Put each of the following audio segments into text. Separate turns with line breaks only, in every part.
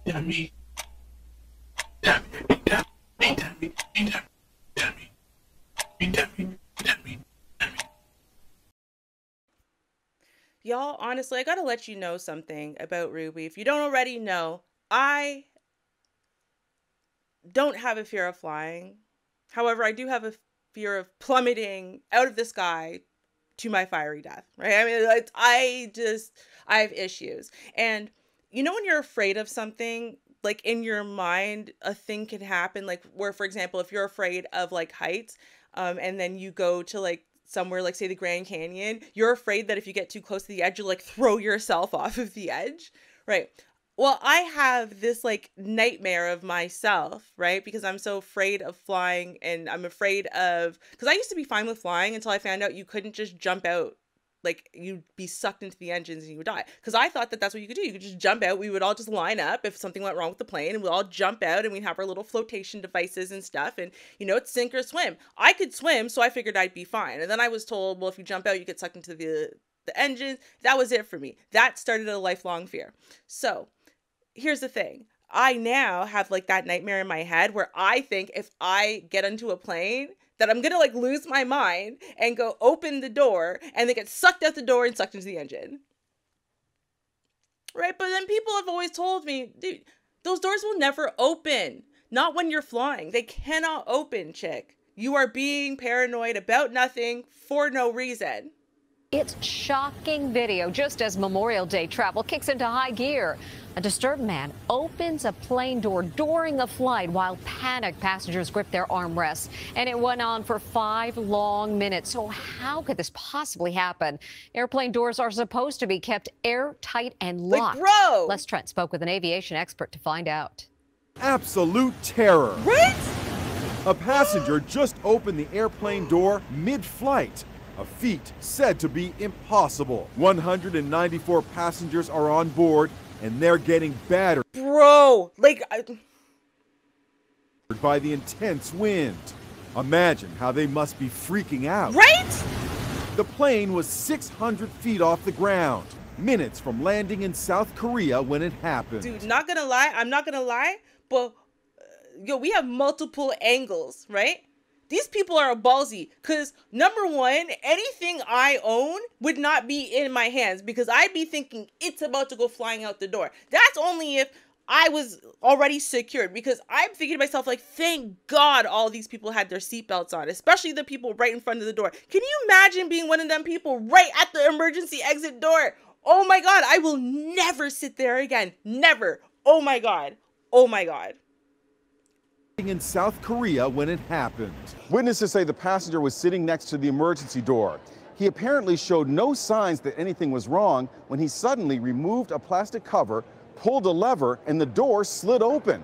Dummy. Dummy. Dummy. Dummy. Dummy. Dummy. Dummy. Dummy. Dummy.
Y'all, honestly, I gotta let you know something about Ruby. If you don't already know, I don't have a fear of flying. However, I do have a fear of plummeting out of the sky to my fiery death, right? I mean, I have issues. And you know when you're afraid of something, like in your mind, a thing can happen, like where, for example, if you're afraid of like heights, and then you go to like somewhere like say the Grand Canyon, you're afraid that if you get too close to the edge, you'll like throw yourself off of the edge, right? Well, I have this like nightmare of myself, right? Because I'm so afraid of flying, and I'm afraid of, because I used to be fine with flying until I found out you couldn't just jump out. Like you'd be sucked into the engines and you would die. Because I thought that that's what you could do. You could just jump out. We would all just line up if something went wrong with the plane, and we'd all jump out, and we'd have our little flotation devices and stuff. And you know, it's sink or swim. I could swim, so I figured I'd be fine. And then I was told, well, if you jump out, you get sucked into the engines. That was it for me. That started a lifelong fear. So here's the thing. I now have like that nightmare in my head where I think if I get into a plane that I'm gonna like lose my mind and go open the door and they get sucked out the door and sucked into the engine. Right? But then people have always told me, dude, those doors will never open. Not when you're flying. They cannot open, chick. You are being paranoid about nothing for no reason.
It's shocking video just as Memorial Day travel kicks into high gear. A disturbed man opens a plane door during a flight while panicked passengers grip their armrests. And it went on for 5 long minutes. So how could this possibly happen? Airplane doors are supposed to be kept airtight and locked.
Like, bro!
Les Trent spoke with an aviation expert to find out.
Absolute terror.
Right?
A passenger just opened the airplane door mid-flight. A feat said to be impossible. 194 passengers are on board, and they're getting battered.
Bro, like
by the intense wind. Imagine how they must be freaking out.
Right?
The plane was 600 feet off the ground, minutes from landing in South Korea when it happened.
Dude, not gonna lie, I'm not gonna lie, but yo, we have multiple angles, right? These people are ballsy because, number one, anything I own would not be in my hands because I'd be thinking it's about to go flying out the door. That's only if I was already secured, because I'm thinking to myself, like, thank God all these people had their seatbelts on, especially the people right in front of the door. Can you imagine being one of them people right at the emergency exit door? Oh my God, I will never sit there again. Never. Oh my God. Oh my God.
In South Korea when it happened. Witnesses say the passenger was sitting next to the emergency door. He apparently showed no signs that anything was wrong when he suddenly removed a plastic cover, pulled a lever, and the door slid open.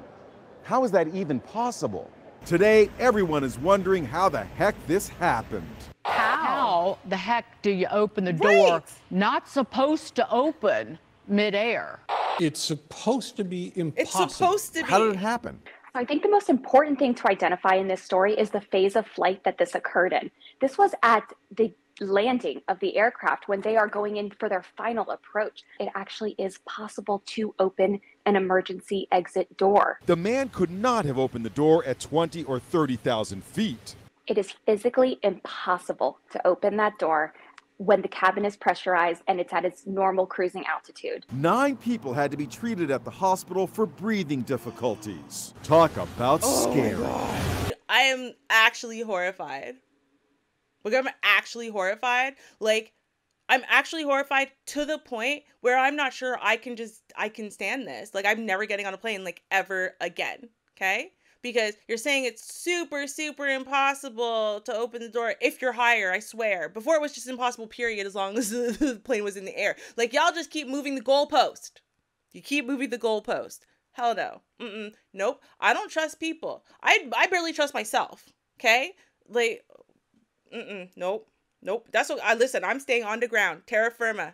How is that even possible? Today, everyone is wondering how the heck this happened.
How the heck do you open the door?
Right.
Not supposed to open midair.
It's supposed to be impossible.
It's supposed to be.
How did it happen?
I think the most important thing to identify in this story is the phase of flight that this occurred in. This was at the landing of the aircraft when they are going in for their final approach. It actually is possible to open an emergency exit door.
The man could not have opened the door at 20 or 30,000 feet.
It is physically impossible to open that door when the cabin is pressurized and it's at its normal cruising altitude.
9 people had to be treated at the hospital for breathing difficulties. Talk about scary.
I am actually horrified. Like, I'm actually horrified. Like, I'm actually horrified to the point where I'm not sure I can stand this. Like, I'm never getting on a plane, like, ever again. Okay? Because you're saying it's super, super impossible to open the door if you're higher, I swear. Before it was just impossible, period, as long as the plane was in the air. Like, y'all just keep moving the goalpost. You keep moving the goalpost. Hell no. Nope. I don't trust people. I barely trust myself. Okay? Like, nope. Nope. That's what listen, I'm staying on the ground. Terra firma.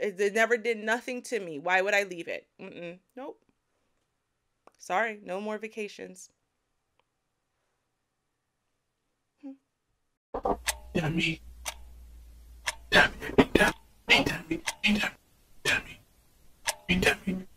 It never did nothing to me. Why would I leave it? Nope. Sorry, no more vacations.
Dummy. Dummy. Dummy. Dummy. Dummy. Dummy. Dummy.